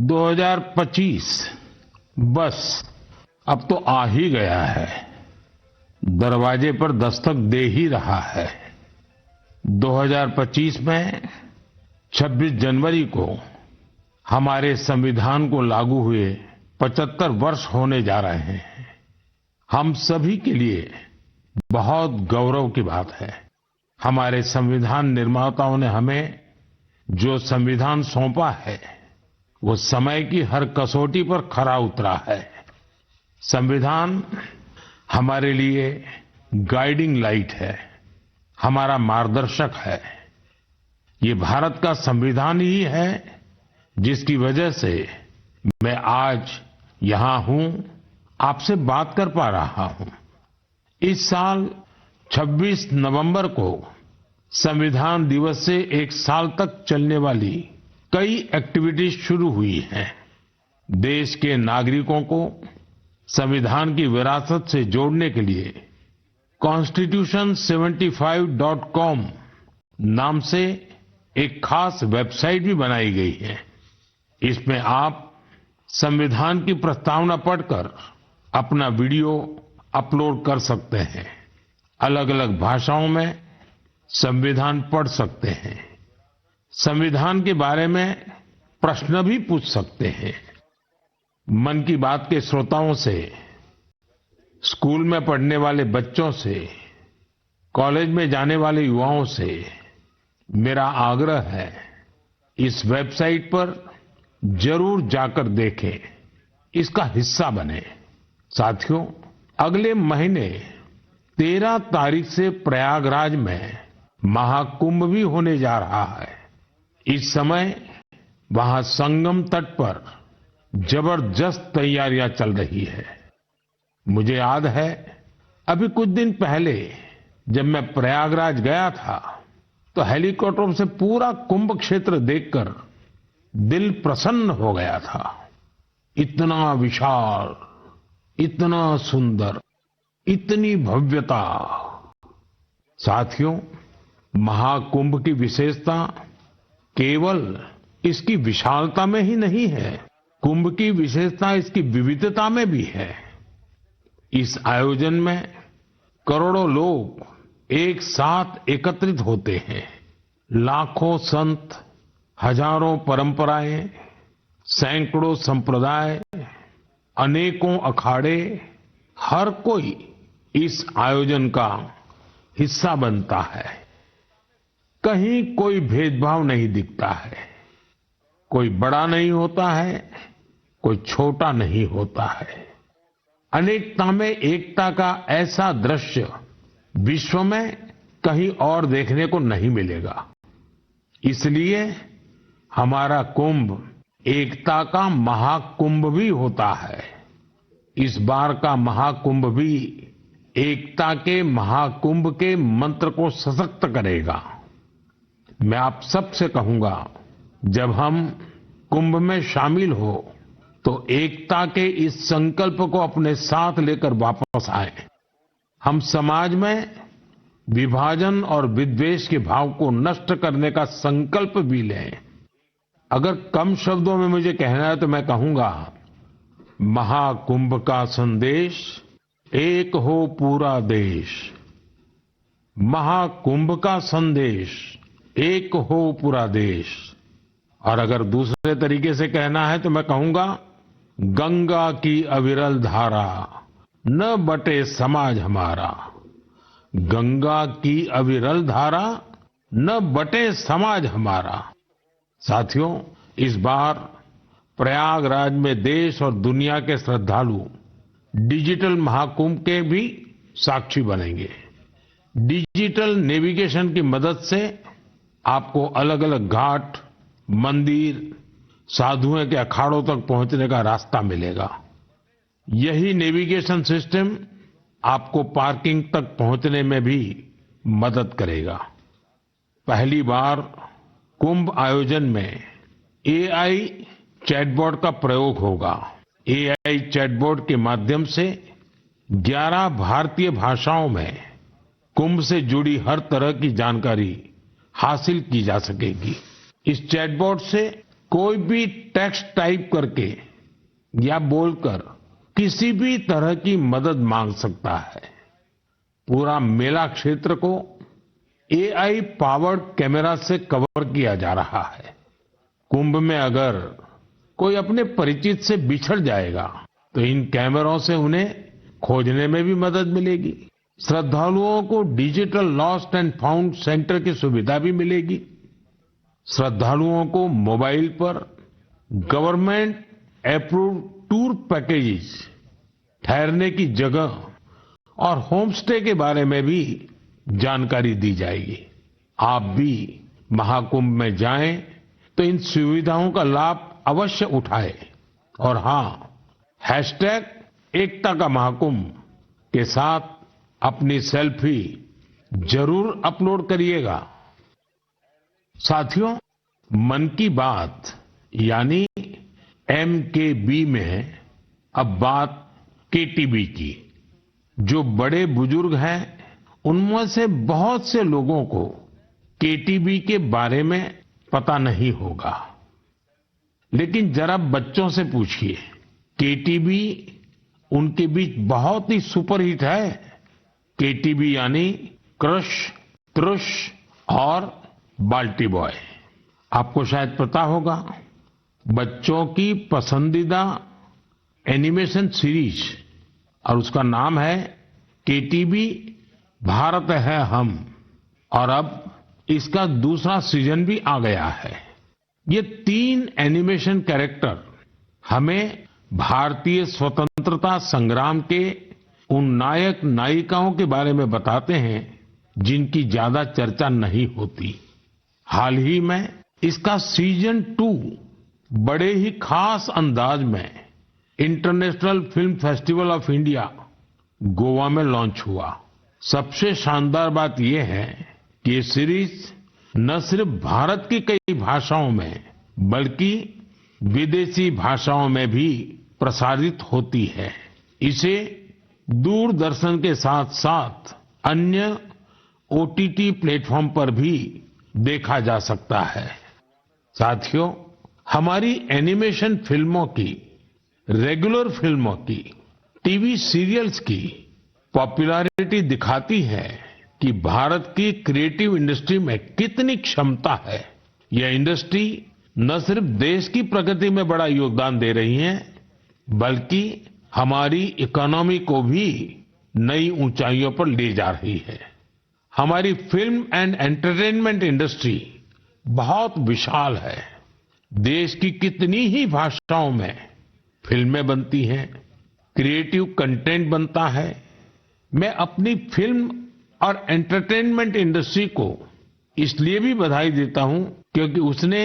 2025 बस अब तो आ ही गया है, दरवाजे पर दस्तक दे ही रहा है। 2025 में 26 जनवरी को हमारे संविधान को लागू हुए 75 वर्ष होने जा रहे हैं। हम सभी के लिए बहुत गौरव की बात है। हमारे संविधान निर्माताओं ने हमें जो संविधान सौंपा है वो समय की हर कसौटी पर खरा उतरा है। संविधान हमारे लिए गाइडिंग लाइट है, हमारा मार्गदर्शक है। ये भारत का संविधान ही है जिसकी वजह से मैं आज यहां हूं, आपसे बात कर पा रहा हूं। इस साल 26 नवंबर को संविधान दिवस से एक साल तक चलने वाली कई एक्टिविटीज शुरू हुई हैं। देश के नागरिकों को संविधान की विरासत से जोड़ने के लिए constitution75.com नाम से एक खास वेबसाइट भी बनाई गई है। इसमें आप संविधान की प्रस्तावना पढ़कर अपना वीडियो अपलोड कर सकते हैं। अलग अलग भाषाओं में संविधान पढ़ सकते हैं। संविधान के बारे में प्रश्न भी पूछ सकते हैं। मन की बात के श्रोताओं से, स्कूल में पढ़ने वाले बच्चों से, कॉलेज में जाने वाले युवाओं से मेरा आग्रह है, इस वेबसाइट पर जरूर जाकर देखें, इसका हिस्सा बने। साथियों, अगले महीने 13 तारीख से प्रयागराज में महाकुंभ भी होने जा रहा है। इस समय वहां संगम तट पर जबरदस्त तैयारियां चल रही है। मुझे याद है, अभी कुछ दिन पहले जब मैं प्रयागराज गया था तो हेलीकॉप्टर से पूरा कुंभ क्षेत्र देखकर दिल प्रसन्न हो गया था। इतना विशाल, इतना सुंदर, इतनी भव्यता। साथियों, महाकुंभ की विशेषता केवल इसकी विशालता में ही नहीं है, कुंभ की विशेषता इसकी विविधता में भी है। इस आयोजन में करोड़ों लोग एक साथ एकत्रित होते हैं। लाखों संत, हजारों परंपराएं, सैकड़ों संप्रदाय, अनेकों अखाड़े, हर कोई इस आयोजन का हिस्सा बनता है। कहीं कोई भेदभाव नहीं दिखता है। कोई बड़ा नहीं होता है, कोई छोटा नहीं होता है। अनेकता में एकता का ऐसा दृश्य विश्व में कहीं और देखने को नहीं मिलेगा। इसलिए हमारा कुंभ एकता का महाकुंभ भी होता है। इस बार का महाकुंभ भी एकता के महाकुंभ के मंत्र को सशक्त करेगा। मैं आप सबसे कहूंगा, जब हम कुंभ में शामिल हो तो एकता के इस संकल्प को अपने साथ लेकर वापस आए। हम समाज में विभाजन और विद्वेष के भाव को नष्ट करने का संकल्प भी लें। अगर कम शब्दों में मुझे कहना है तो मैं कहूंगा, महाकुंभ का संदेश, एक हो पूरा देश। महाकुंभ का संदेश, एक हो पूरा देश। और अगर दूसरे तरीके से कहना है तो मैं कहूंगा, गंगा की अविरल धारा, न बटे समाज हमारा। गंगा की अविरल धारा, न बटे समाज हमारा। साथियों, इस बार प्रयागराज में देश और दुनिया के श्रद्धालु डिजिटल महाकुंभ के भी साक्षी बनेंगे। डिजिटल नेविगेशन की मदद से आपको अलग अलग घाट, मंदिर, साधुओं के अखाड़ों तक पहुंचने का रास्ता मिलेगा। यही नेविगेशन सिस्टम आपको पार्किंग तक पहुंचने में भी मदद करेगा। पहली बार कुंभ आयोजन में एआई चैटबॉट का प्रयोग होगा। एआई चैटबॉट के माध्यम से 11 भारतीय भाषाओं में कुंभ से जुड़ी हर तरह की जानकारी हासिल की जा सकेगी। इस चैटबॉट से कोई भी टेक्स्ट टाइप करके या बोलकर किसी भी तरह की मदद मांग सकता है। पूरा मेला क्षेत्र को एआई पावर्ड कैमरा से कवर किया जा रहा है। कुंभ में अगर कोई अपने परिचित से बिछड़ जाएगा तो इन कैमरों से उन्हें खोजने में भी मदद मिलेगी। श्रद्धालुओं को digital lost and found centre की सुविधा भी मिलेगी। श्रद्धालुओं को मोबाइल पर गवर्नमेंट अप्रूव्ड टूर पैकेजेस, ठहरने की जगह और होम स्टे के बारे में भी जानकारी दी जाएगी। आप भी महाकुंभ में जाएं तो इन सुविधाओं का लाभ अवश्य उठाएं। और हाँ, #एकता का महाकुंभ के साथ अपनी सेल्फी जरूर अपलोड करिएगा। साथियों, मन की बात यानी MKB में अब बात KTB की। जो बड़े बुजुर्ग हैं उनमें से बहुत से लोगों को KTB के बारे में पता नहीं होगा, लेकिन जरा बच्चों से पूछिए। KTB उनके बीच बहुत ही सुपरहिट है। KTB यानी क्रश, त्रुश और बाल्टी बॉय। आपको शायद पता होगा, बच्चों की पसंदीदा एनिमेशन सीरीज और उसका नाम है KTB भारत है हम। और अब इसका दूसरा सीजन भी आ गया है। ये 3 एनिमेशन कैरेक्टर हमें भारतीय स्वतंत्रता संग्राम के उन नायक नायिकाओं के बारे में बताते हैं जिनकी ज्यादा चर्चा नहीं होती। हाल ही में इसका सीजन 2 बड़े ही खास अंदाज में international film festival of India Goa में लॉन्च हुआ। सबसे शानदार बात यह है कि ये सीरीज न सिर्फ भारत की कई भाषाओं में बल्कि विदेशी भाषाओं में भी प्रसारित होती है। इसे दूरदर्शन के साथ साथ अन्य OTT प्लेटफॉर्म पर भी देखा जा सकता है। साथियों, हमारी एनिमेशन फिल्मों की, रेगुलर फिल्मों की, टीवी सीरियल्स की पॉपुलैरिटी दिखाती है कि भारत की क्रिएटिव इंडस्ट्री में कितनी क्षमता है। यह इंडस्ट्री न सिर्फ देश की प्रगति में बड़ा योगदान दे रही है, बल्कि हमारी इकोनॉमी को भी नई ऊंचाइयों पर ले जा रही है। हमारी फिल्म एंड एंटरटेनमेंट इंडस्ट्री बहुत विशाल है। देश की कितनी ही भाषाओं में फिल्में बनती हैं, क्रिएटिव कंटेंट बनता है। मैं अपनी फिल्म और एंटरटेनमेंट इंडस्ट्री को इसलिए भी बधाई देता हूं क्योंकि उसने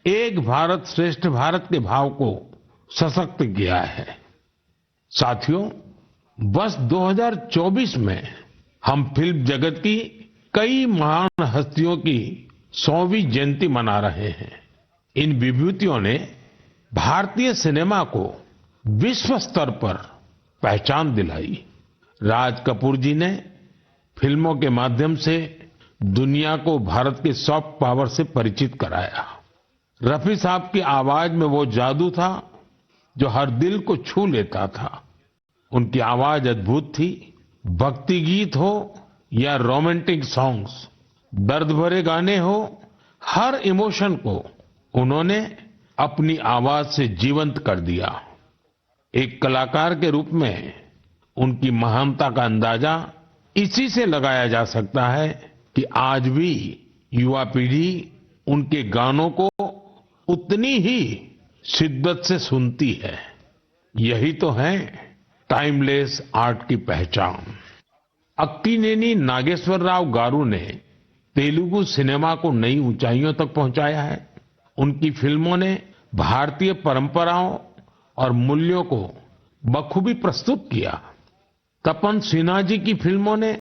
एक भारत श्रेष्ठ भारत के भाव को सशक्त किया है। साथियों, वर्ष 2024 में हम फिल्म जगत की कई महान हस्तियों की 100वीं जयंती मना रहे हैं। इन विभूतियों ने भारतीय सिनेमा को विश्व स्तर पर पहचान दिलाई। राज कपूर जी ने फिल्मों के माध्यम से दुनिया को भारत के सॉफ्ट पावर से परिचित कराया। रफी साहब की आवाज में वो जादू था जो हर दिल को छू लेता था। उनकी आवाज अद्भुत थी। भक्ति गीत हो या रोमांटिक सॉन्ग्स, दर्द भरे गाने हो, हर इमोशन को उन्होंने अपनी आवाज से जीवंत कर दिया। एक कलाकार के रूप में उनकी महानता का अंदाजा इसी से लगाया जा सकता है कि आज भी युवा पीढ़ी उनके गानों को उतनी ही शिद्दत से सुनती है। यही तो है टाइमलेस आर्ट की पहचान। अक्कीनेनी नागेश्वर राव गारू ने तेलुगु सिनेमा को नई ऊंचाइयों तक पहुंचाया है। उनकी फिल्मों ने भारतीय परंपराओं और मूल्यों को बखूबी प्रस्तुत किया। तपन सिन्हा जी की फिल्मों ने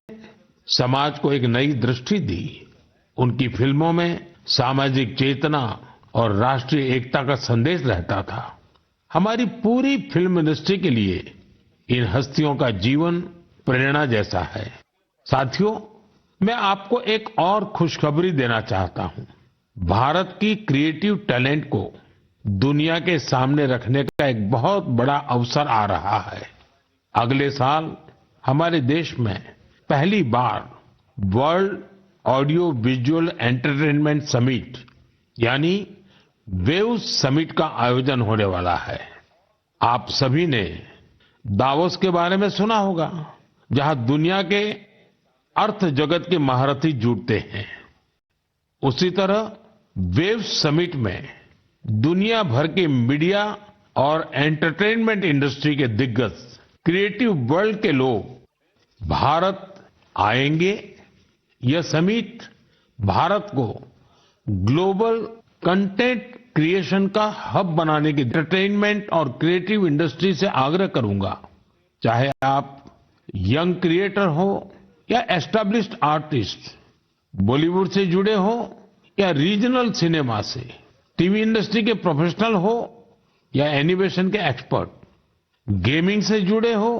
समाज को एक नई दृष्टि दी। उनकी फिल्मों में सामाजिक चेतना और राष्ट्रीय एकता का संदेश रहता था। हमारी पूरी फिल्म इंडस्ट्री के लिए इन हस्तियों का जीवन प्रेरणा जैसा है। साथियों, मैं आपको एक और खुशखबरी देना चाहता हूं। भारत की क्रिएटिव टैलेंट को दुनिया के सामने रखने का एक बहुत बड़ा अवसर आ रहा है। अगले साल हमारे देश में पहली बार world audio visual entertainment summit यानी वेव समिट का आयोजन होने वाला है। आप सभी ने दावोस के बारे में सुना होगा, जहां दुनिया के अर्थ जगत के महारथी जुटते हैं। उसी तरह वेव समिट में दुनिया भर के मीडिया और एंटरटेनमेंट इंडस्ट्री के दिग्गज क्रिएटिव वर्ल्ड के लोग भारत आएंगे। यह समिट भारत को ग्लोबल कंटेंट क्रिएशन का हब बनाने की एंटरटेनमेंट और क्रिएटिव इंडस्ट्री से आग्रह करूंगा, चाहे आप यंग क्रिएटर हो या एस्टैब्लिश्ड आर्टिस्ट, बॉलीवुड से जुड़े हो या रीजनल सिनेमा से, टीवी इंडस्ट्री के प्रोफेशनल हो या एनिमेशन के एक्सपर्ट, गेमिंग से जुड़े हो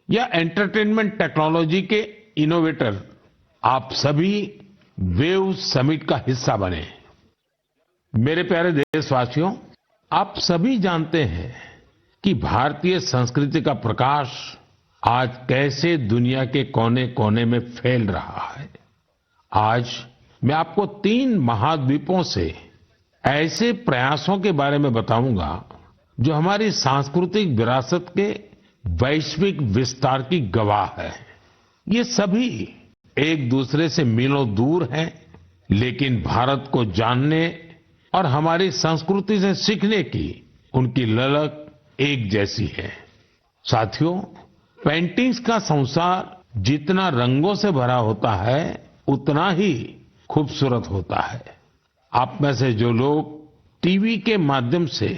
या एंटरटेनमेंट टेक्नोलॉजी के इनोवेटर, आप सभी वेव समिट का हिस्सा बने। मेरे प्यारे देशवासियों, आप सभी जानते हैं कि भारतीय संस्कृति का प्रकाश आज कैसे दुनिया के कोने कोने में फैल रहा है। आज मैं आपको 3 महाद्वीपों से ऐसे प्रयासों के बारे में बताऊंगा जो हमारी सांस्कृतिक विरासत के वैश्विक विस्तार की गवाह है। ये सभी एक दूसरे से मीलों दूर हैं, लेकिन भारत को जानने और हमारी संस्कृति से सीखने की उनकी ललक एक जैसी है। साथियों, पेंटिंग्स का संसार जितना रंगों से भरा होता है, उतना ही खूबसूरत होता है। आप में से जो लोग टीवी के माध्यम से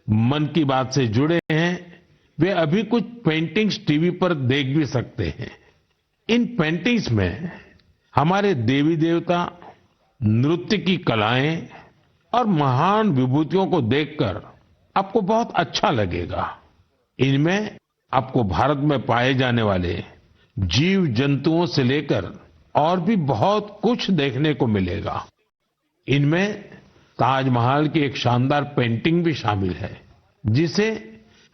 मन की बात से जुड़े हैं, वे अभी कुछ पेंटिंग्स टीवी पर देख भी सकते हैं। इन पेंटिंग्स में हमारे देवी देवता, नृत्य की कलाएं और महान विभूतियों को देखकर आपको बहुत अच्छा लगेगा। इनमें आपको भारत में पाए जाने वाले जीव जंतुओं से लेकर और भी बहुत कुछ देखने को मिलेगा। इनमें ताजमहल की एक शानदार पेंटिंग भी शामिल है, जिसे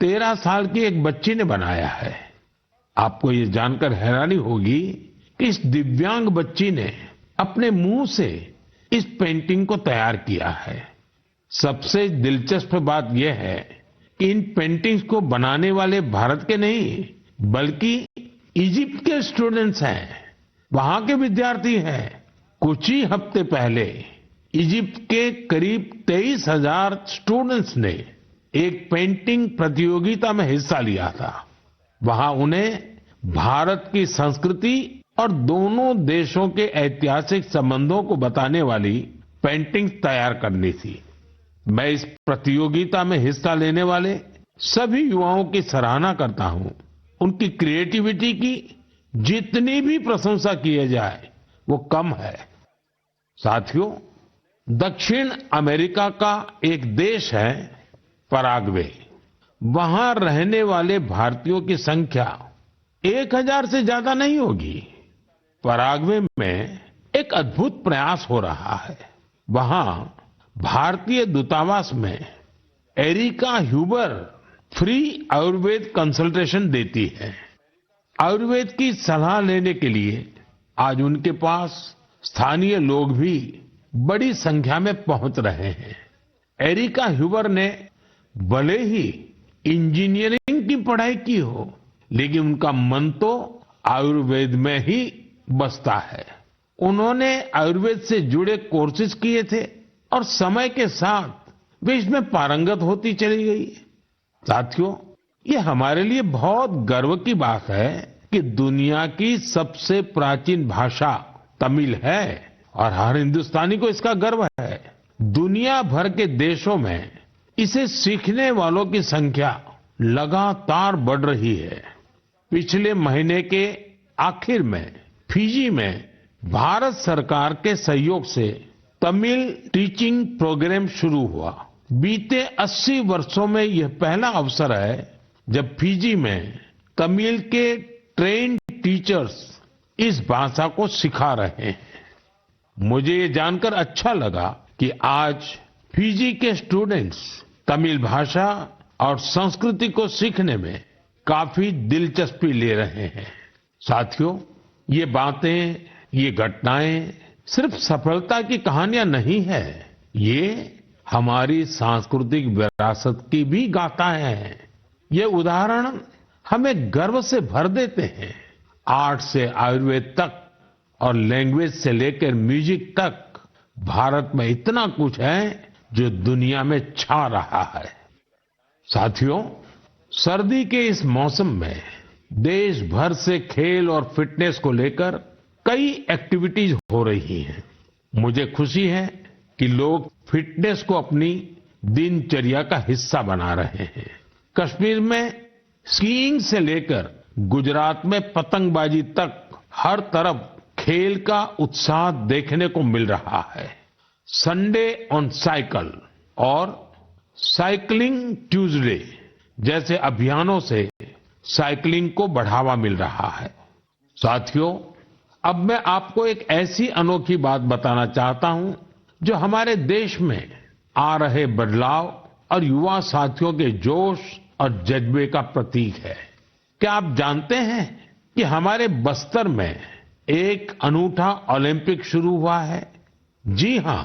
13 साल की एक बच्ची ने बनाया है। आपको ये जानकर हैरानी होगी कि इस दिव्यांग बच्ची ने अपने मुंह से इस पेंटिंग को तैयार किया है। सबसे दिलचस्प बात यह है कि इन पेंटिंग्स को बनाने वाले भारत के नहीं, बल्कि इजिप्ट के स्टूडेंट्स हैं, वहां के विद्यार्थी हैं। कुछ ही हफ्ते पहले इजिप्ट के करीब 23,000 स्टूडेंट्स ने एक पेंटिंग प्रतियोगिता में हिस्सा लिया था। वहां उन्हें भारत की संस्कृति और दोनों देशों के ऐतिहासिक संबंधों को बताने वाली पेंटिंग तैयार करनी थी। मैं इस प्रतियोगिता में हिस्सा लेने वाले सभी युवाओं की सराहना करता हूं। उनकी क्रिएटिविटी की जितनी भी प्रशंसा की जाए वो कम है। साथियों, दक्षिण अमेरिका का एक देश है पराग्वे। वहां रहने वाले भारतीयों की संख्या 1,000 से ज्यादा नहीं होगी। पराग्वे में एक अद्भुत प्रयास हो रहा है। वहां भारतीय दूतावास में Erika Huber free Ayurveda consultation देती है। आयुर्वेद की सलाह लेने के लिए आज उनके पास स्थानीय लोग भी बड़ी संख्या में पहुंच रहे हैं। एरिका ह्यूबर ने भले ही इंजीनियरिंग की पढ़ाई की हो, लेकिन उनका मन तो आयुर्वेद में ही बसता है। उन्होंने आयुर्वेद से जुड़े कोर्सेज किए थे और समय के साथ वे इसमें पारंगत होती चली गई। साथियों, ये हमारे लिए बहुत गर्व की बात है कि दुनिया की सबसे प्राचीन भाषा तमिल है और हर हिंदुस्तानी को इसका गर्व है। दुनिया भर के देशों में इसे सीखने वालों की संख्या लगातार बढ़ रही है। पिछले महीने के आखिर में फिजी में भारत सरकार के सहयोग से तमिल टीचिंग प्रोग्राम शुरू हुआ। बीते 80 वर्षों में यह पहला अवसर है जब फिजी में तमिल के ट्रेन्ड टीचर्स इस भाषा को सिखा रहे हैं। मुझे ये जानकर अच्छा लगा कि आज फिजी के स्टूडेंट्स तमिल भाषा और संस्कृति को सीखने में काफी दिलचस्पी ले रहे हैं। साथियों, ये बातें, ये घटनाएं सिर्फ सफलता की कहानियां नहीं है, ये हमारी सांस्कृतिक विरासत की भी गाथाएं हैं। ये उदाहरण हमें गर्व से भर देते हैं। आर्ट से आयुर्वेद तक और लैंग्वेज से लेकर म्यूजिक तक भारत में इतना कुछ है जो दुनिया में छा रहा है। साथियों, सर्दी के इस मौसम में देश भर से खेल और फिटनेस को लेकर कई एक्टिविटीज हो रही हैं। मुझे खुशी है कि लोग फिटनेस को अपनी दिनचर्या का हिस्सा बना रहे हैं। कश्मीर में स्कीइंग से लेकर गुजरात में पतंगबाजी तक हर तरफ खेल का उत्साह देखने को मिल रहा है। संडे ऑन साइकिल और साइकिलिंग ट्यूसडे जैसे अभियानों से साइकिलिंग को बढ़ावा मिल रहा है। साथियों, अब मैं आपको एक ऐसी अनोखी बात बताना चाहता हूं जो हमारे देश में आ रहे बदलाव और युवा साथियों के जोश और जज्बे का प्रतीक है। क्या आप जानते हैं कि हमारे बस्तर में एक अनूठा ओलंपिक शुरू हुआ है? जी हां,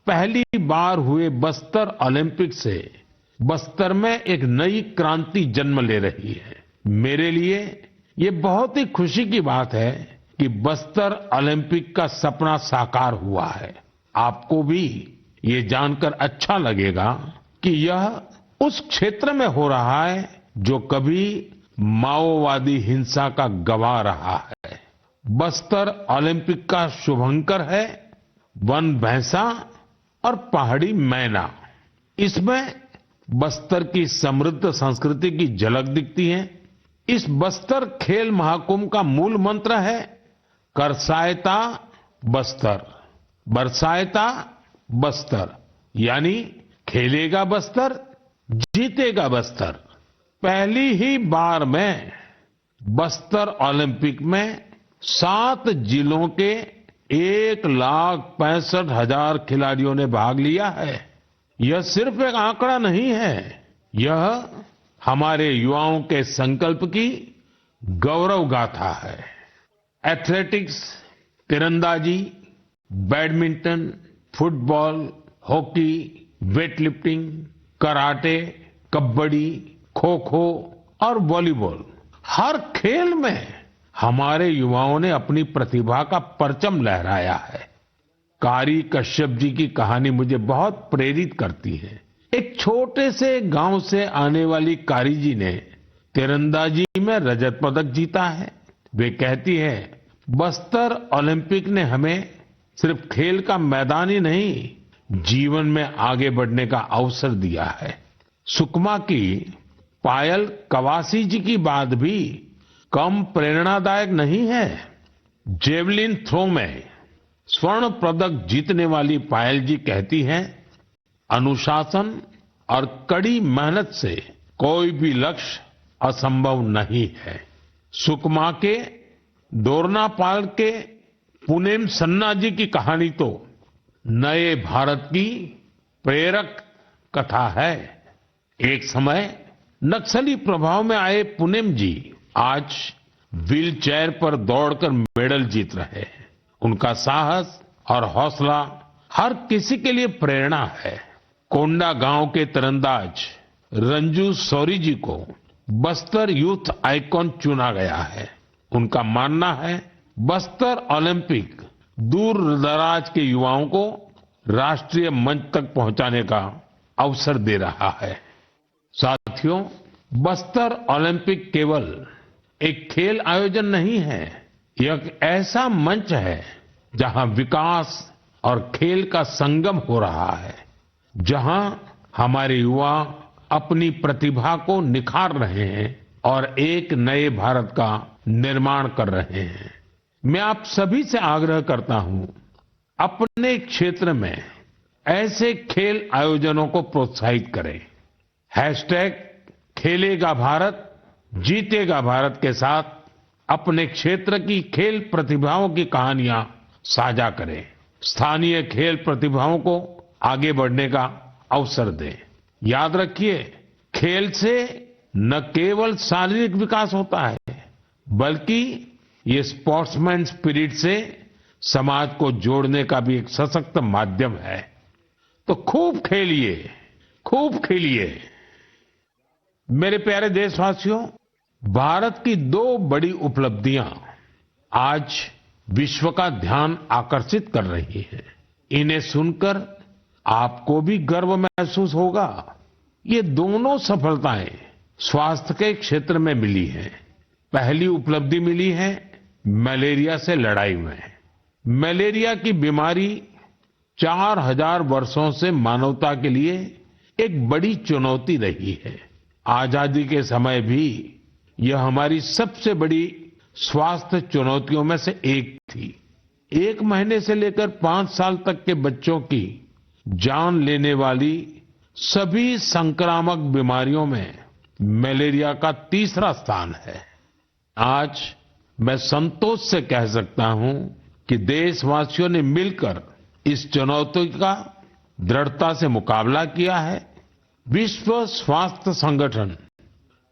पहली बार हुए बस्तर ओलंपिक से बस्तर में एक नई क्रांति जन्म ले रही है। मेरे लिए ये बहुत ही खुशी की बात है कि बस्तर ओलंपिक का सपना साकार हुआ है। आपको भी ये जानकर अच्छा लगेगा कि यह उस क्षेत्र में हो रहा है जो कभी माओवादी हिंसा का गवाह रहा है। बस्तर ओलंपिक का शुभंकर है वन भैंसा और पहाड़ी मैना। इसमें बस्तर की समृद्ध संस्कृति की झलक दिखती है। इस बस्तर खेल महाकुंभ का मूल मंत्र है करसायता बस्तर, बरसायता बस्तर, यानी खेलेगा बस्तर, जीतेगा बस्तर। पहली ही बार में बस्तर ओलंपिक में 7 जिलों के 1,65,000 खिलाड़ियों ने भाग लिया है। यह सिर्फ एक आंकड़ा नहीं है, यह हमारे युवाओं के संकल्प की गौरव गाथा है। एथलेटिक्स, तीरंदाजी, badminton, football, hockey, weightlifting, karate, kabaddi, kho kho और वॉलीबॉल, हर खेल में हमारे युवाओं ने अपनी प्रतिभा का परचम लहराया है। कारी कश्यप जी की कहानी मुझे बहुत प्रेरित करती है। एक छोटे से गांव से आने वाली कारी जी ने तीरंदाजी में रजत पदक जीता है। वे कहती है, बस्तर ओलंपिक ने हमें सिर्फ खेल का मैदान ही नहीं, जीवन में आगे बढ़ने का अवसर दिया है। सुकमा की पायल कवासी जी की बात भी कम प्रेरणादायक नहीं है। जेवलिन थ्रो में स्वर्ण पदक जीतने वाली पायल जी कहती हैं, अनुशासन और कड़ी मेहनत से कोई भी लक्ष्य असंभव नहीं है। सुकमा के दोरनापाल के पुनेम सन्ना जी की कहानी तो नए भारत की प्रेरक कथा है। एक समय नक्सली प्रभाव में आए पुनेम जी आज व्हील चेयर पर दौड़कर मेडल जीत रहे हैं। उनका साहस और हौसला हर किसी के लिए प्रेरणा है। कोंडा गांव के तीरंदाज रंजू सौरी जी को बस्तर यूथ आइकॉन चुना गया है। उनका मानना है, बस्तर ओलंपिक दूर दराज के युवाओं को राष्ट्रीय मंच तक पहुंचाने का अवसर दे रहा है। साथियों, बस्तर ओलंपिक केवल एक खेल आयोजन नहीं है, यह एक ऐसा मंच है जहां विकास और खेल का संगम हो रहा है, जहां हमारे युवा अपनी प्रतिभा को निखार रहे हैं और एक नए भारत का निर्माण कर रहे हैं। मैं आप सभी से आग्रह करता हूं, अपने क्षेत्र में ऐसे खेल आयोजनों को प्रोत्साहित करें। हैशटैग खेलेगा भारत, जीतेगा भारत के साथ अपने क्षेत्र की खेल प्रतिभाओं की कहानियां साझा करें। स्थानीय खेल प्रतिभाओं को आगे बढ़ने का अवसर दें। याद रखिए, खेल से न केवल शारीरिक विकास होता है, बल्कि ये स्पोर्ट्समैन स्पिरिट से समाज को जोड़ने का भी एक सशक्त माध्यम है। तो खूब खेलिए, खूब खेलिए। मेरे प्यारे देशवासियों, भारत की दो बड़ी उपलब्धियां आज विश्व का ध्यान आकर्षित कर रही है। इन्हें सुनकर आपको भी गर्व महसूस होगा। ये दोनों सफलताएं स्वास्थ्य के क्षेत्र में मिली हैं। पहली उपलब्धि मिली है मलेरिया से लड़ाई में। मलेरिया की बीमारी 4000 वर्षों से मानवता के लिए एक बड़ी चुनौती रही है। आजादी के समय भी यह हमारी सबसे बड़ी स्वास्थ्य चुनौतियों में से एक थी। 1 महीने से लेकर 5 साल तक के बच्चों की जान लेने वाली सभी संक्रामक बीमारियों में मलेरिया का तीसरा स्थान है। आज मैं संतोष से कह सकता हूं कि देशवासियों ने मिलकर इस चुनौती का दृढ़ता से मुकाबला किया है। विश्व स्वास्थ्य संगठन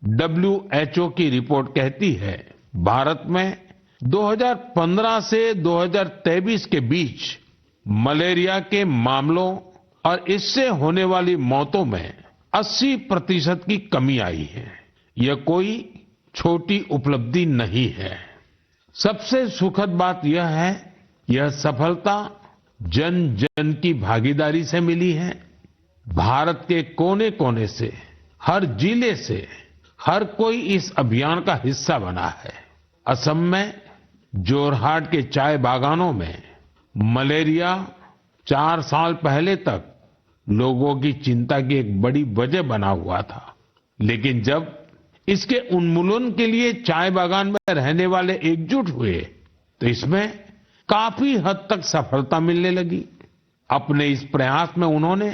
WHO की रिपोर्ट कहती है, भारत में 2015 से 2023 के बीच मलेरिया के मामलों और इससे होने वाली मौतों में 80% की कमी आई है। यह कोई छोटी उपलब्धि नहीं है। सबसे सुखद बात यह है, यह सफलता जन जन की भागीदारी से मिली है। भारत के कोने कोने से, हर जिले से हर कोई इस अभियान का हिस्सा बना है। असम में जोरहाट के चाय बागानों में मलेरिया 4 साल पहले तक लोगों की चिंता की एक बड़ी वजह बना हुआ था, लेकिन जब इसके उन्मूलन के लिए चाय बागान में रहने वाले एकजुट हुए तो इसमें काफी हद तक सफलता मिलने लगी। अपने इस प्रयास में उन्होंने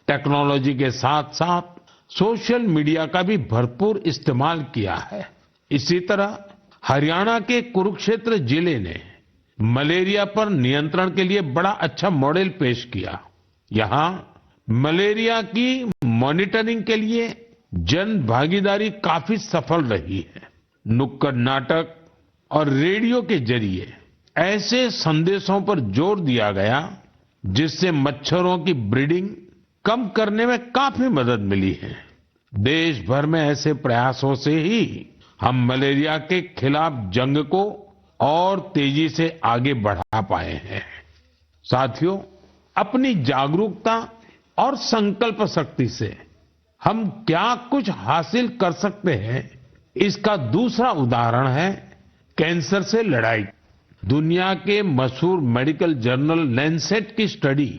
टेक्नोलॉजी के साथ साथ सोशल मीडिया का भी भरपूर इस्तेमाल किया है। इसी तरह हरियाणा के कुरुक्षेत्र जिले ने मलेरिया पर नियंत्रण के लिए बड़ा अच्छा मॉडल पेश किया। यहाँ मलेरिया की मॉनिटरिंग के लिए जन भागीदारी काफी सफल रही है। नुक्कड़ नाटक और रेडियो के जरिए ऐसे संदेशों पर जोर दिया गया जिससे मच्छरों की ब्रीडिंग कम करने में काफी मदद मिली है। देश भर में ऐसे प्रयासों से ही हम मलेरिया के खिलाफ जंग को और तेजी से आगे बढ़ा पाए हैं। साथियों, अपनी जागरूकता और संकल्प शक्ति से हम क्या कुछ हासिल कर सकते हैं, इसका दूसरा उदाहरण है कैंसर से लड़ाई। दुनिया के मशहूर मेडिकल जर्नल लैंसेट की स्टडी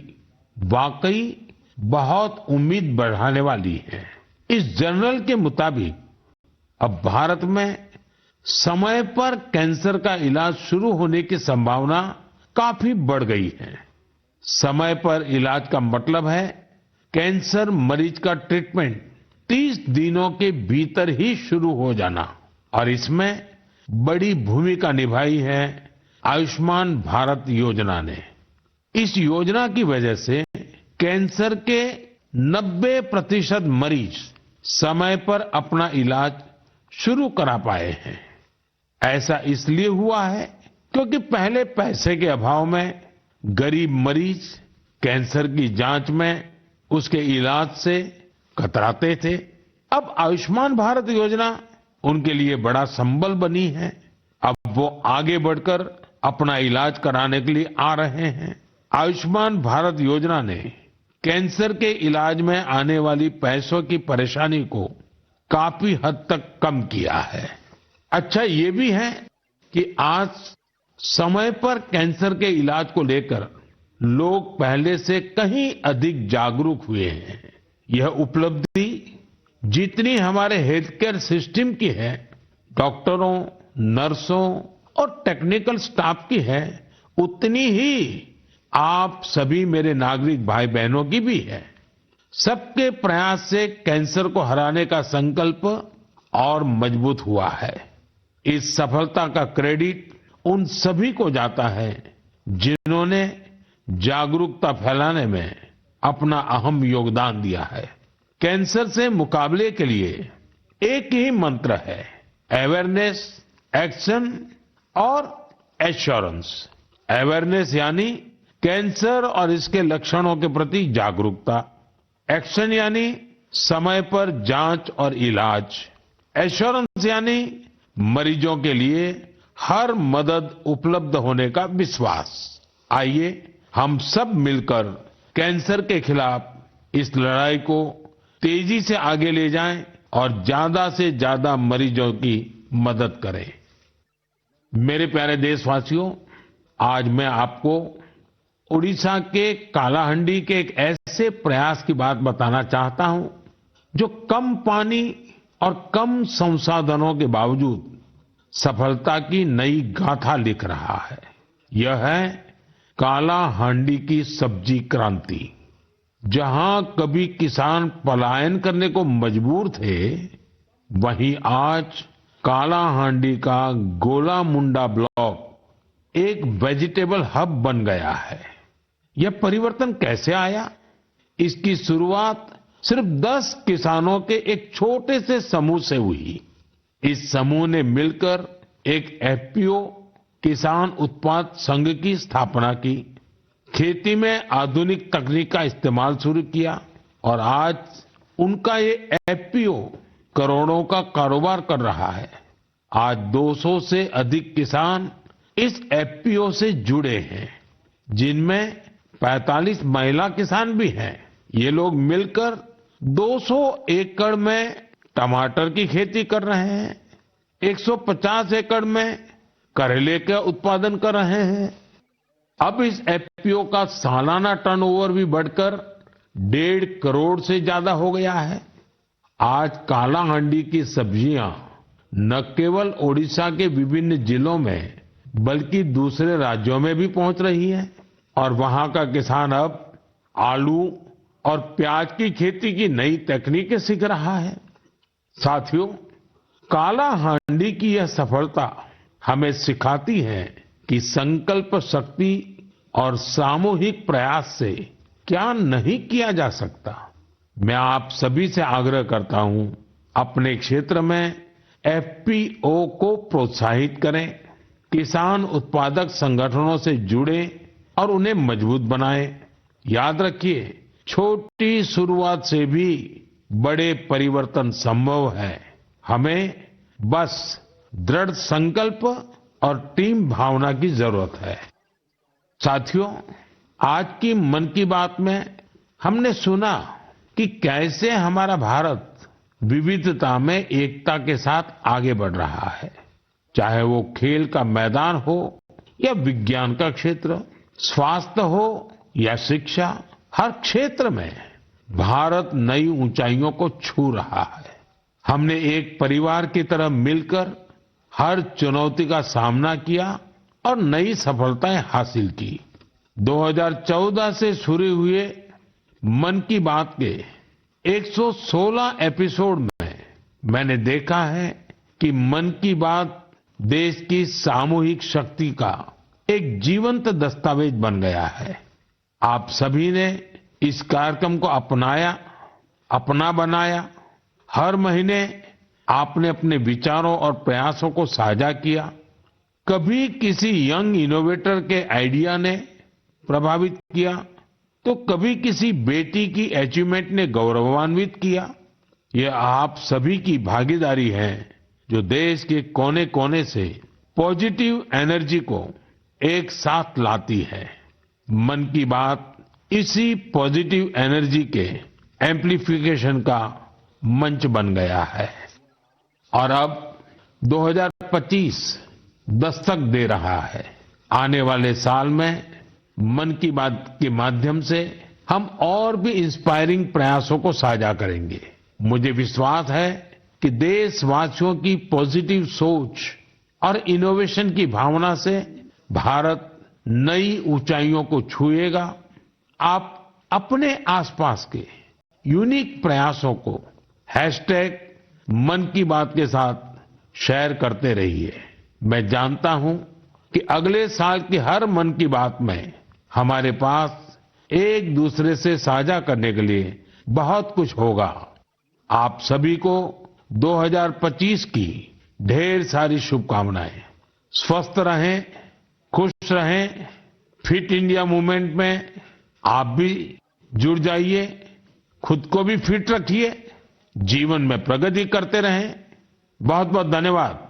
वाकई बहुत उम्मीद बढ़ाने वाली है। इस जर्नल के मुताबिक अब भारत में समय पर कैंसर का इलाज शुरू होने की संभावना काफी बढ़ गई है। समय पर इलाज का मतलब है कैंसर मरीज का ट्रीटमेंट 30 दिनों के भीतर ही शुरू हो जाना। और इसमें बड़ी भूमिका निभाई है आयुष्मान भारत योजना ने। इस योजना की वजह से कैंसर के 90% मरीज समय पर अपना इलाज शुरू करा पाए हैं। ऐसा इसलिए हुआ है क्योंकि पहले पैसे के अभाव में गरीब मरीज कैंसर की जांच में, उसके इलाज से कतराते थे। अब आयुष्मान भारत योजना उनके लिए बड़ा संबल बनी है। अब वो आगे बढ़कर अपना इलाज कराने के लिए आ रहे हैं। आयुष्मान भारत योजना ने कैंसर के इलाज में आने वाली पैसों की परेशानी को काफी हद तक कम किया है। अच्छा ये भी है कि आज समय पर कैंसर के इलाज को लेकर लोग पहले से कहीं अधिक जागरूक हुए हैं। यह उपलब्धि जितनी हमारे हेल्थ केयर सिस्टम की है, डॉक्टरों, नर्सों और टेक्निकल स्टाफ की है, उतनी ही आप सभी मेरे नागरिक भाई बहनों की भी है। सबके प्रयास से कैंसर को हराने का संकल्प और मजबूत हुआ है। इस सफलता का क्रेडिट उन सभी को जाता है जिन्होंने जागरूकता फैलाने में अपना अहम योगदान दिया है। कैंसर से मुकाबले के लिए एक ही मंत्र है, अवेयरनेस, एक्शन और एश्योरेंस। अवेयरनेस यानी कैंसर और इसके लक्षणों के प्रति जागरूकता, एक्शन यानी समय पर जांच और इलाज, एश्योरेंस यानी मरीजों के लिए हर मदद उपलब्ध होने का विश्वास। आइए हम सब मिलकर कैंसर के खिलाफ इस लड़ाई को तेजी से आगे ले जाएं और ज्यादा से ज्यादा मरीजों की मदद करें। मेरे प्यारे देशवासियों, आज मैं आपको उड़ीसा के कालाहांडी के एक ऐसे प्रयास की बात बताना चाहता हूं जो कम पानी और कम संसाधनों के बावजूद सफलता की नई गाथा लिख रहा है। यह है कालाहांडी की सब्जी क्रांति। जहां कभी किसान पलायन करने को मजबूर थे, वहीं आज कालाहांडी का गोला मुंडा ब्लॉक एक वेजिटेबल हब बन गया है। यह परिवर्तन कैसे आया? इसकी शुरुआत सिर्फ 10 किसानों के एक छोटे से समूह से हुई। इस समूह ने मिलकर एक एफपीओ किसान उत्पाद संघ की स्थापना की, खेती में आधुनिक तकनीक का इस्तेमाल शुरू किया और आज उनका ये एफपीओ करोड़ों का कारोबार कर रहा है। आज 200 से अधिक किसान इस एफपीओ से जुड़े हैं, जिनमें 45 महिला किसान भी हैं। ये लोग मिलकर 200 एकड़ में टमाटर की खेती कर रहे हैं, 150 एकड़ में करेले का उत्पादन कर रहे हैं। अब इस एफपीओ का सालाना टर्नओवर भी बढ़कर 1.5 करोड़ से ज्यादा हो गया है। आज कालाहांडी की सब्जियां न केवल ओडिशा के विभिन्न जिलों में बल्कि दूसरे राज्यों में भी पहुंच रही है और वहां का किसान अब आलू और प्याज की खेती की नई तकनीकें सीख रहा है। साथियों, कालाहांडी की यह सफलता हमें सिखाती है कि संकल्प शक्ति और सामूहिक प्रयास से क्या नहीं किया जा सकता। मैं आप सभी से आग्रह करता हूं, अपने क्षेत्र में एफपीओ को प्रोत्साहित करें, किसान उत्पादक संगठनों से जुड़े और उन्हें मजबूत बनाएं। याद रखिए, छोटी शुरुआत से भी बड़े परिवर्तन संभव है। हमें बस दृढ़ संकल्प और टीम भावना की जरूरत है। साथियों, आज की मन की बात में हमने सुना कि कैसे हमारा भारत विविधता में एकता के साथ आगे बढ़ रहा है। चाहे वो खेल का मैदान हो या विज्ञान का क्षेत्र, स्वास्थ्य हो या शिक्षा, हर क्षेत्र में भारत नई ऊंचाइयों को छू रहा है। हमने एक परिवार की तरह मिलकर हर चुनौती का सामना किया और नई सफलताएं हासिल की। 2014 से शुरू हुए मन की बात के 116 एपिसोड में मैंने देखा है कि मन की बात देश की सामूहिक शक्ति का एक जीवंत दस्तावेज बन गया है। आप सभी ने इस कार्यक्रम को अपनाया, अपना बनाया। हर महीने आपने अपने विचारों और प्रयासों को साझा किया। कभी किसी यंग इनोवेटर के आइडिया ने प्रभावित किया, तो कभी किसी बेटी की अचीवमेंट ने गौरवान्वित किया। ये आप सभी की भागीदारी है जो देश के कोने कोने से पॉजिटिव एनर्जी को एक साथ लाती है। मन की बात इसी पॉजिटिव एनर्जी के एम्प्लीफिकेशन का मंच बन गया है और अब 2025 दस्तक दे रहा है। आने वाले साल में मन की बात के माध्यम से हम और भी इंस्पायरिंग प्रयासों को साझा करेंगे। मुझे विश्वास है कि देशवासियों की पॉजिटिव सोच और इनोवेशन की भावना से भारत नई ऊंचाइयों को छुएगा। आप अपने आसपास के यूनिक प्रयासों को #मन की बात के साथ शेयर करते रहिए। मैं जानता हूं कि अगले साल की हर मन की बात में हमारे पास एक दूसरे से साझा करने के लिए बहुत कुछ होगा। आप सभी को 2025 की ढेर सारी शुभकामनाएं। स्वस्थ रहें, खुश रहें, फिट इंडिया मूवमेंट में आप भी जुड़ जाइए, खुद को भी फिट रखिए, जीवन में प्रगति करते रहें। बहुत बहुत धन्यवाद।